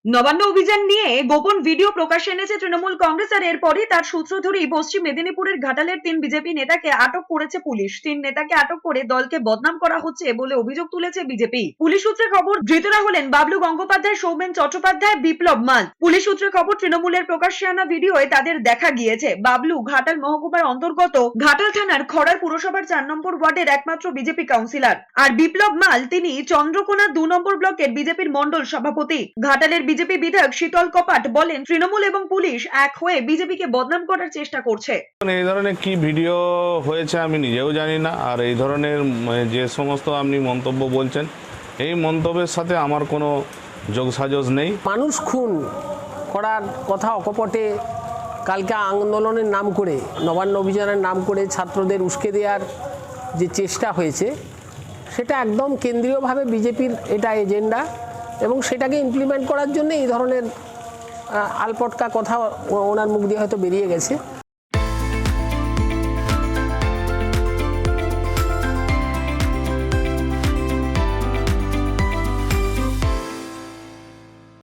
নবান্ন অভিযান নিয়ে গোপন ভিডিও প্রকাশ্যে এনেছে তৃণমূল কংগ্রেস, আর এরপরই তার সূত্র ধরেই পশ্চিম মেদিনীপুরের ঘাটালের 3 বিজেপি নেতাকে আটক করেছে পুলিশ। 3 নেতাকে আটক করে দলকে বদনাম করা হচ্ছে বলে অভিযোগ তুলেছে বিজেপি। পুলিশ সূত্রে খবর, ধৃতরা হলেন বাবলু গঙ্গোপাধ্যায়, সৌমেন চট্টোপাধ্যায়, বিপ্লব মাল। পুলিশ সূত্রে খবর, তৃণমূলের প্রকাশ্যে আনা ভিডিওয় তাদের দেখা গিয়েছে। বাবলু ঘাটাল মহকুমার অন্তর্গত ঘাটাল থানার খড়ার পুরসভার 4 নম্বর ওয়ার্ডের একমাত্র বিজেপি কাউন্সিলর, আর বিপ্লব মাল তিনি চন্দ্রকোনা 2 নম্বর ব্লকের বিজেপির মন্ডল সভাপতি। ঘাটালের বিজেপি বিধায়ক শীতল কপাট বলেন, তৃণমূল এবং পুলিশ এক হয়ে বিজেপিকে বদনাম করার চেষ্টা করছে। এই ধরনের কি ভিডিও হয়েছে আমি নিজেও জানি না, আর এই ধরনের যে সমস্ত আপনি মন্তব্য বলছেন, এই মন্তব্যের সাথে আমার কোনো যোগসাজশ নেই। মানুষ খুন করার কথা অকপটে কালকে আন্দোলনের নাম করে, নবান্ন অভিযানের নাম করে ছাত্রদের উস্কে দেওয়ার যে চেষ্টা হয়েছে, সেটা একদম কেন্দ্রীয়ভাবে বিজেপির এটা এজেন্ডা, এবং সেটাকে ইমপ্লিমেন্ট করার জন্য এই ধরনের আলপটকা কথা ওনার মুখ দিয়ে হয়তো বেরিয়ে গেছে।